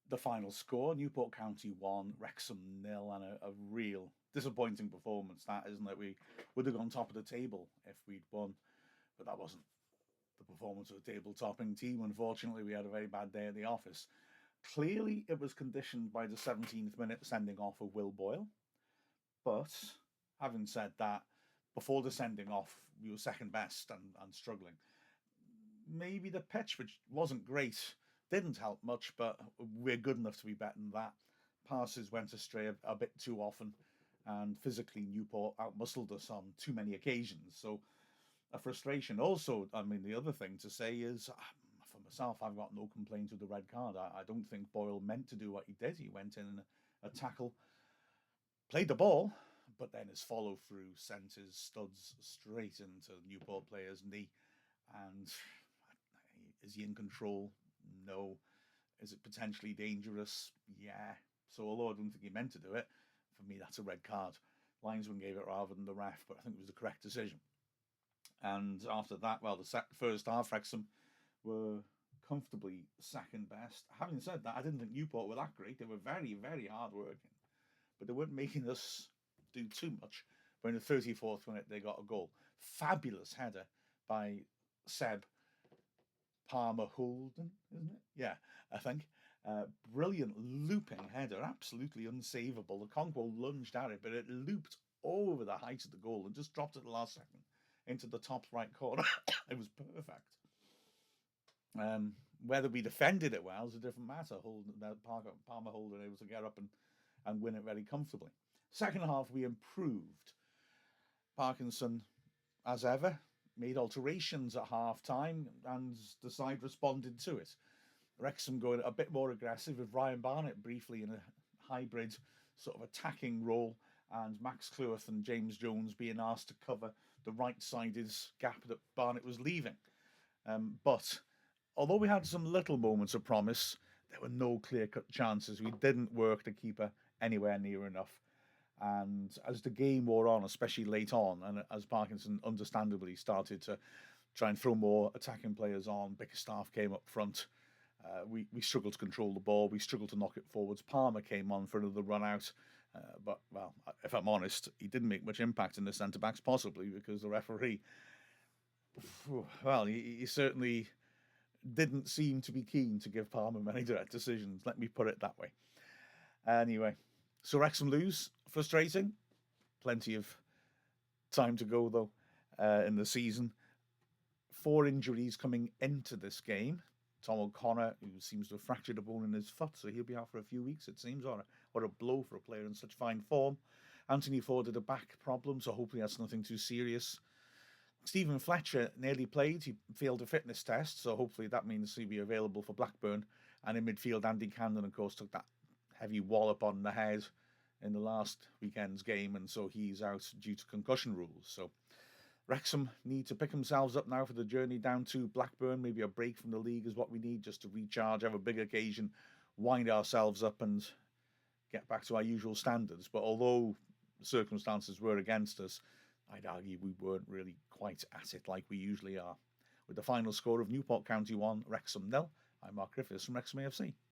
the final score: Newport County 1, Wrexham 0, and a real disappointing performance. That isn't it? We would have gone top of the table if we'd won, but that wasn't the performance of a table-topping team. Unfortunately, we had a very bad day at the office. Clearly, it was conditioned by the 17th minute sending off of Will Boyle. But having said that, before the sending off, we were second best and struggling. Maybe the pitch, which wasn't great, didn't help much, but we're good enough to be better than that. Passes went astray a bit too often, and physically, Newport outmuscled us on too many occasions. So, a frustration. Also, I mean, the other thing to say is, for myself, I've got no complaints with the red card. I don't think Boyle meant to do what he did. He went in a tackle, played the ball, but then his follow through sent his studs straight into the Newport player's knee. And is he in control? No. Is it potentially dangerous? Yeah. So although I don't think he meant to do it, for me that's a red card. Linesman gave it rather than the ref, but I think it was the correct decision. And after that, well, the first half, Wrexham were comfortably second best. Having said that, I didn't think Newport were that great. They were very, very hard working, but they weren't making us do too much. But in the 34th minute, they got a goal. Fabulous header by Seb Palmer Holden, isn't it? Yeah, I think. Brilliant looping header, absolutely unsavable. The Congo lunged at it, but it looped over the height of the goal and just dropped at the last second into the top right corner. It was perfect. Whether we defended it well is a different matter. Palmer Holden able to get up and win it very comfortably. Second half, we improved. Parkinson, as ever, made alterations at half time, and the side responded to it. Wrexham going a bit more aggressive with Ryan Barnett briefly in a hybrid sort of attacking role, and Max Cleworth and James Jones being asked to cover the right-sided gap that Barnett was leaving. But although we had some little moments of promise, there were no clear-cut chances. We didn't work the keeper anywhere near enough. And as the game wore on, especially late on, and as Parkinson understandably started to try and throw more attacking players on, Bickerstaff came up front. We struggled to control the ball. We struggled to knock it forwards. Palmer came on for another run out. But, well, if I'm honest, he didn't make much impact in the centre-backs, possibly because the referee, well, he certainly didn't seem to be keen to give Palmer many direct decisions. Let me put it that way. Anyway, so Wrexham lose. Frustrating. Plenty of time to go, though, in the season. 4 injuries coming into this game. Tom O'Connor, who seems to have fractured a bone in his foot, so he'll be out for a few weeks, it seems. What a blow for a player in such fine form. Anthony Ford had a back problem, so hopefully that's nothing too serious. Stephen Fletcher nearly played. He failed a fitness test, so hopefully that means he'll be available for Blackburn. And in midfield, Andy Camden, of course, took that heavy wallop on the head in the last weekend's game, and so he's out due to concussion rules. So Wrexham need to pick themselves up now for the journey down to Blackburn. Maybe a break from the league is what we need just to recharge, have a big occasion, wind ourselves up and get back to our usual standards. But although the circumstances were against us, I'd argue we weren't really quite at it like we usually are. With the final score of Newport County 1, Wrexham 0, I'm Mark Griffiths from Wrexham AFC.